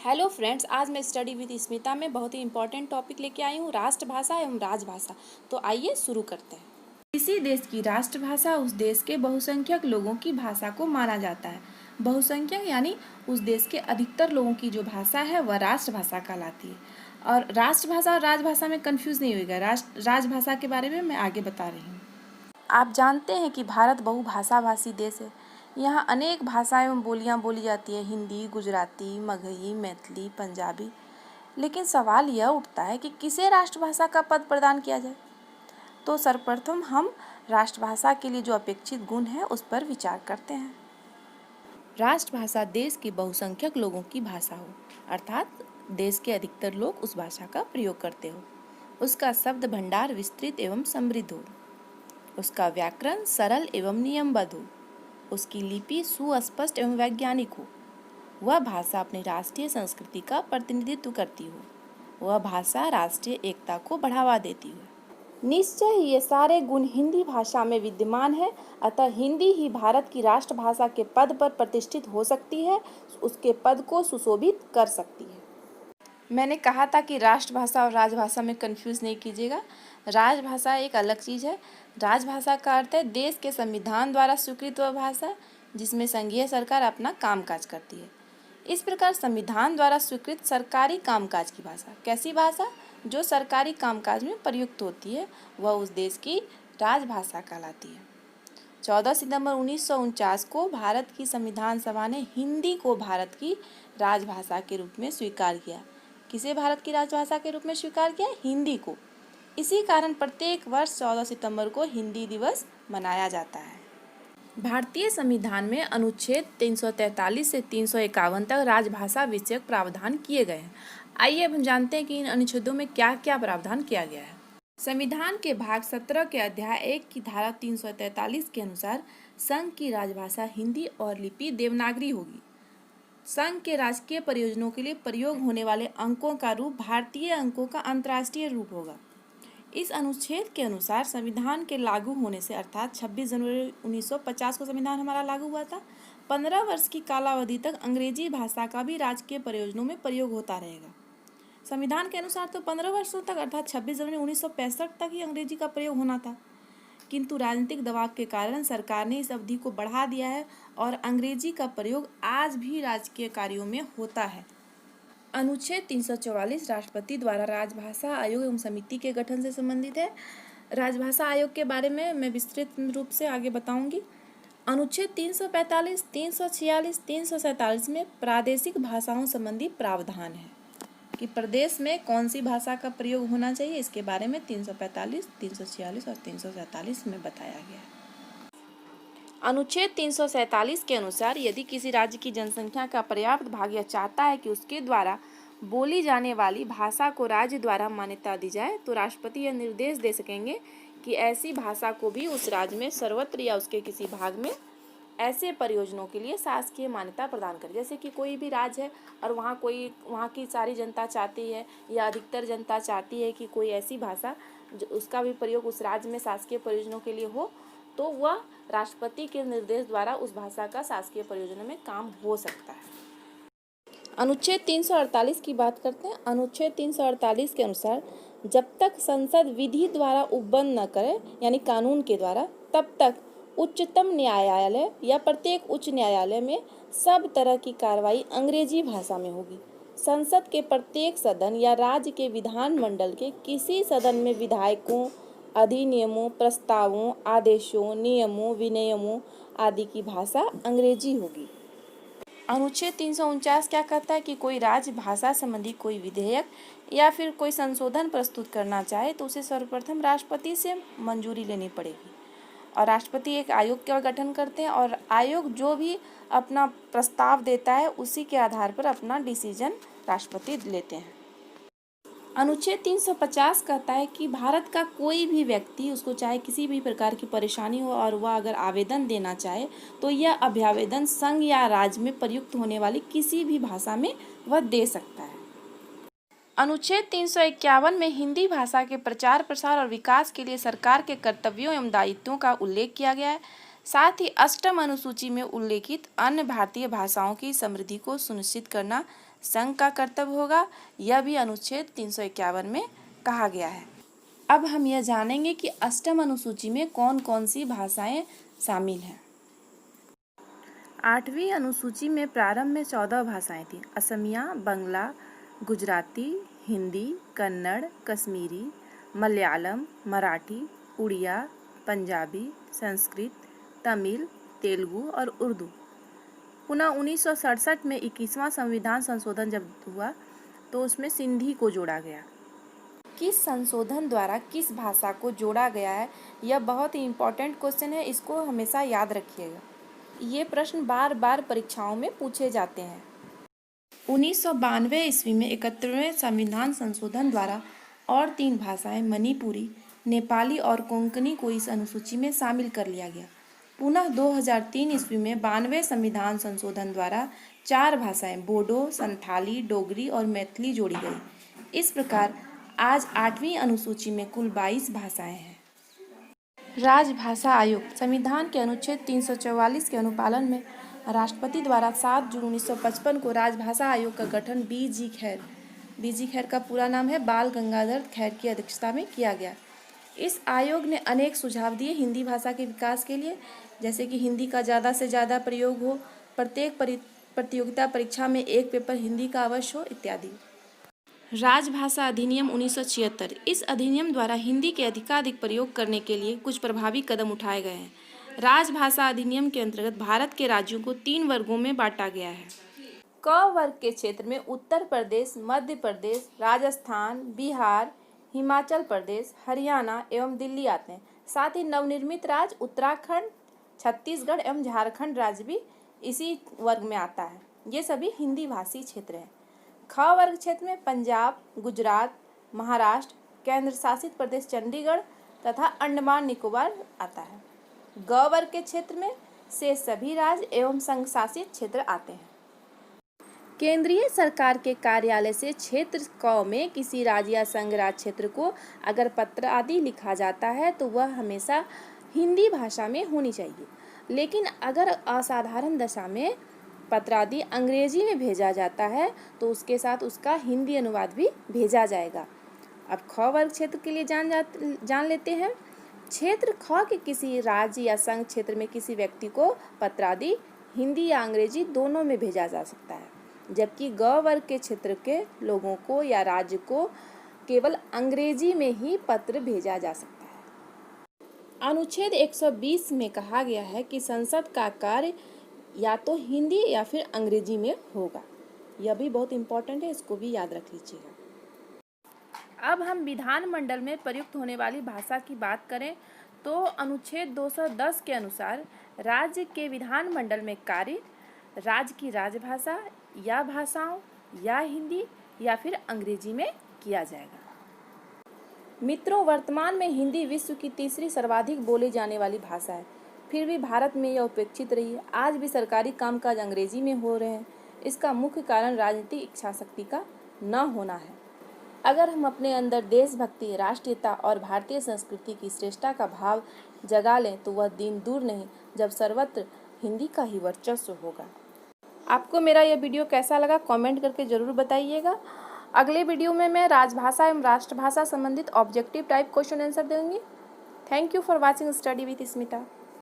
Hello friends, आज मैं study with Smita में बहुत ही इंपॉर्टेंट टॉपिक लेके आई हूँ, राष्ट्रभाषा एवं राजभाषा। तो आइए शुरू करते हैं। किसी देश की राष्ट्रभाषा उस देश के बहुसंख्यक लोगों की भाषा को माना जाता है। बहुसंख्यक यानी उस देश के अधिकतर लोगों की जो भाषा है वह राष्ट्रभाषा कहलाती है। और राष्ट्रभाषा और राजभाषा में कंफ्यूज नहीं होगा। राजभाषा के बारे में मैं आगे बता रही हूँ। आप जानते हैं कि भारत बहुभाषा भाषी देश है। यहाँ अनेक भाषाएं एवं बोलियाँ बोली जाती है, हिंदी, गुजराती, मगही, मैथिली, पंजाबी। लेकिन सवाल यह उठता है कि किसे राष्ट्रभाषा का पद प्रदान किया जाए। तो सर्वप्रथम हम राष्ट्रभाषा के लिए जो अपेक्षित गुण है उस पर विचार करते हैं। राष्ट्रभाषा देश के बहुसंख्यक लोगों की भाषा हो, अर्थात देश के अधिकतर लोग उस भाषा का प्रयोग करते हो। उसका शब्द भंडार विस्तृत एवं समृद्ध हो। उसका व्याकरण सरल एवं नियमबद्ध हो। उसकी लिपि सुस्पष्ट एवं वैज्ञानिक हो। वह भाषा अपनी राष्ट्रीय संस्कृति का प्रतिनिधित्व करती हो। वह भाषा राष्ट्रीय एकता को बढ़ावा देती हो। निश्चय ही ये सारे गुण हिंदी भाषा में विद्यमान है, अतः हिंदी ही भारत की राष्ट्रभाषा के पद पर प्रतिष्ठित हो सकती है, उसके पद को सुशोभित कर सकती है। मैंने कहा था कि राष्ट्रभाषा और राजभाषा में कंफ्यूज नहीं कीजिएगा। राजभाषा एक अलग चीज़ है। राजभाषा का अर्थ है देश के संविधान द्वारा स्वीकृत वह भाषा जिसमें संघीय सरकार अपना कामकाज करती है। इस प्रकार संविधान द्वारा स्वीकृत सरकारी कामकाज की भाषा, कैसी भाषा जो सरकारी कामकाज में प्रयुक्त होती है, वह उस देश की राजभाषा कहलाती है। 14 सितंबर 1949 को भारत की संविधान सभा ने हिंदी को भारत की राजभाषा के रूप में स्वीकार किया। किसे भारत की राजभाषा के रूप में स्वीकार किया? हिंदी को। इसी कारण प्रत्येक वर्ष 14 सितंबर को हिंदी दिवस मनाया जाता है। भारतीय संविधान में अनुच्छेद 343 से 351 तक राजभाषा विषयक प्रावधान किए गए हैं। आइए अब हम जानते हैं कि इन अनुच्छेदों में क्या क्या प्रावधान किया गया है। संविधान के भाग 17 के अध्याय 1 की धारा 343 के अनुसार संघ की राजभाषा हिंदी और लिपि देवनागरी होगी। संघ के राजकीय प्रयोजनों के लिए प्रयोग होने वाले अंकों का रूप भारतीय अंकों का अंतर्राष्ट्रीय रूप होगा। इस अनुच्छेद के अनुसार संविधान के लागू होने से अर्थात 26 जनवरी 1950 को संविधान हमारा लागू हुआ था, 15 वर्ष की कालावधि तक अंग्रेजी भाषा का भी राजकीय प्रयोजनों में प्रयोग होता रहेगा। संविधान के अनुसार तो 15 वर्षों तक अर्थात 26 जनवरी 1965 तक ही अंग्रेजी का प्रयोग होना था, किंतु राजनीतिक दबाव के कारण सरकार ने इस अवधि को बढ़ा दिया है और अंग्रेजी का प्रयोग आज भी राजकीय कार्यों में होता है। अनुच्छेद 344 राष्ट्रपति द्वारा राजभाषा आयोग एवं समिति के गठन से संबंधित है। राजभाषा आयोग के बारे में मैं विस्तृत रूप से आगे बताऊंगी। अनुच्छेद 345, 346, 347 में प्रादेशिक भाषाओं संबंधी प्रावधान है कि प्रदेश में कौन सी भाषा का प्रयोग होना चाहिए। इसके बारे में 345, 346 और 347 में बताया गया है। अनुच्छेद 347 के अनुसार यदि किसी राज्य की जनसंख्या का पर्याप्त भाग यह चाहता है कि उसके द्वारा बोली जाने वाली भाषा को राज्य द्वारा मान्यता दी जाए, तो राष्ट्रपति यह निर्देश दे सकेंगे कि ऐसी भाषा को भी उस राज्य में सर्वत्र या उसके किसी भाग में ऐसे प्रयोजनों के लिए शासकीय मान्यता प्रदान करें। जैसे कि कोई भी राज्य है और वहाँ की सारी जनता चाहती है या अधिकतर जनता चाहती है कि कोई ऐसी भाषा उसका भी प्रयोग उस राज्य में शासकीय प्रयोजनों के लिए हो, तो वह राष्ट्रपति के निर्देश द्वारा उस भाषा का शासकीय प्रयोजनों में काम हो सकता है। अनुच्छेद 348 की बात करते हैं। अनुच्छेद 348 के अनुसार जब तक संसद विधि द्वारा उपबंध न करे यानी कानून के द्वारा, तब तक उच्चतम न्यायालय या प्रत्येक उच्च न्यायालय में सब तरह की कार्रवाई अंग्रेजी भाषा में होगी। संसद के प्रत्येक सदन या राज्य के विधानमंडल के किसी सदन में विधायकों, अधिनियमों, प्रस्तावों, आदेशों, नियमों, विनियमों आदि की भाषा अंग्रेजी होगी। अनुच्छेद 349 क्या कहता है कि कोई राज्य भाषा संबंधी कोई विधेयक या फिर कोई संशोधन प्रस्तुत करना चाहे तो उसे सर्वप्रथम राष्ट्रपति से मंजूरी लेनी पड़ेगी और राष्ट्रपति एक आयोग का गठन करते हैं और आयोग जो भी अपना प्रस्ताव देता है उसी के आधार पर अपना डिसीजन राष्ट्रपति लेते हैं। अनुच्छेद 350 कहता है कि भारत का कोई भी व्यक्ति, उसको चाहे किसी भी प्रकार की परेशानी हो और वह अगर आवेदन देना चाहे तो यह अभ्यावेदन संघ या राज्य में प्रयुक्त होने वाली किसी भी भाषा में वह दे सकता है। अनुच्छेद 351 में हिंदी भाषा के प्रचार प्रसार और विकास के लिए सरकार के कर्तव्यों एवं दायित्वों का उल्लेख किया गया है। साथ ही अष्टम अनुसूची में उल्लेखित अन्य भारतीय भाषाओं की समृद्धि को सुनिश्चित करना संघ का कर्तव्य होगा, यह भी अनुच्छेद 351 में कहा गया है। अब हम यह जानेंगे कि अष्टम अनुसूची में कौन कौन सी भाषाएं शामिल हैं। 8वीं अनुसूची में प्रारंभ में 14 भाषाएं थीं। असमिया, बंगला, गुजराती, हिंदी, कन्नड़, कश्मीरी, मलयालम, मराठी, उड़िया, पंजाबी, संस्कृत, तमिल, तेलुगु और उर्दू। पुनः 1967 में 21वां संविधान संशोधन जब हुआ तो उसमें सिंधी को जोड़ा गया। किस संशोधन द्वारा किस भाषा को जोड़ा गया है, यह बहुत ही इम्पोर्टेंट क्वेश्चन है, इसको हमेशा याद रखिएगा। ये प्रश्न बार बार परीक्षाओं में पूछे जाते हैं। 1992 ईस्वी में 71वें संविधान संशोधन द्वारा और 3 भाषाएं मणिपुरी, नेपाली और कोंकणी को इस अनुसूची में शामिल कर लिया गया। पुनः 2003 ईस्वी में 92वें संविधान संशोधन द्वारा 4 भाषाएं बोडो, संथाली, डोगरी और मैथिली जोड़ी गई। इस प्रकार आज 8वीं अनुसूची में कुल 22 भाषाएं हैं। राजभाषा आयोग संविधान के अनुच्छेद 344 के अनुपालन में राष्ट्रपति द्वारा 7 जून 1955 को राजभाषा आयोग का गठन बीजी खैर का पूरा नाम है बाल गंगाधर खैर की अध्यक्षता में किया गया। इस आयोग ने अनेक सुझाव दिए हिंदी भाषा के विकास के लिए, जैसे कि हिंदी का ज़्यादा से ज़्यादा प्रयोग हो, प्रत्येक प्रतियोगिता परीक्षा में एक पेपर हिंदी का अवश्य हो इत्यादि। राजभाषा अधिनियम 1976। इस अधिनियम द्वारा हिंदी के अधिकाधिक प्रयोग करने के लिए कुछ प्रभावी कदम उठाए गए हैं। राजभाषा अधिनियम के अंतर्गत भारत के राज्यों को 3 वर्गों में बांटा गया है। क वर्ग के क्षेत्र में उत्तर प्रदेश, मध्य प्रदेश, राजस्थान, बिहार, हिमाचल प्रदेश, हरियाणा एवं दिल्ली आते हैं। साथ ही नवनिर्मित राज्य उत्तराखंड, छत्तीसगढ़ एवं झारखंड राज्य भी इसी वर्ग में आता है। ये सभी हिंदी भाषी क्षेत्र हैं। ख वर्ग क्षेत्र में पंजाब, गुजरात, महाराष्ट्र, केंद्र शासित प्रदेश चंडीगढ़ तथा अंडमान निकोबार आता है। ग वर्ग के क्षेत्र में से सभी राज्य एवं संघ शासित क्षेत्र आते हैं। केंद्रीय सरकार के कार्यालय से क्षेत्र क में किसी राज्य या संघ राज्य क्षेत्र को अगर पत्र आदि लिखा जाता है तो वह हमेशा हिंदी भाषा में होनी चाहिए, लेकिन अगर असाधारण दशा में पत्र आदि अंग्रेजी में भेजा जाता है तो उसके साथ उसका हिंदी अनुवाद भी भेजा जाएगा। अब ख वर्ग क्षेत्र के लिए जान लेते हैं। क्षेत्र ख के किसी राज्य या संघ क्षेत्र में किसी व्यक्ति को पत्र आदि हिंदी या अंग्रेजी दोनों में भेजा जा सकता है, जबकि ग वर्ग के क्षेत्र के लोगों को या राज्य को केवल अंग्रेजी में ही पत्र भेजा जा सकता है। अनुच्छेद 120 में कहा गया है कि संसद का कार्य या तो हिंदी या फिर अंग्रेजी में होगा। यह भी बहुत इम्पोर्टेंट है, इसको भी याद रख लीजिएगा। अब हम विधानमंडल में प्रयुक्त होने वाली भाषा की बात करें तो अनुच्छेद 210 के अनुसार राज्य के विधानमंडल में कार्य राज्य की राजभाषा या भाषाओं या हिंदी या फिर अंग्रेजी में किया जाएगा। मित्रों, वर्तमान में हिंदी विश्व की तीसरी सर्वाधिक बोली जाने वाली भाषा है, फिर भी भारत में यह उपेक्षित रही है। आज भी सरकारी कामकाज अंग्रेजी में हो रहे हैं। इसका मुख्य कारण राजनीतिक इच्छाशक्ति का न होना है। अगर हम अपने अंदर देशभक्ति, राष्ट्रीयता और भारतीय संस्कृति की श्रेष्ठता का भाव जगा लें तो वह दिन दूर नहीं जब सर्वत्र हिंदी का ही वर्चस्व होगा। आपको मेरा यह वीडियो कैसा लगा कमेंट करके ज़रूर बताइएगा। अगले वीडियो में मैं राजभाषा एवं राष्ट्रभाषा संबंधित ऑब्जेक्टिव टाइप क्वेश्चन आंसर दूंगी। Thank you for watching study with Smita.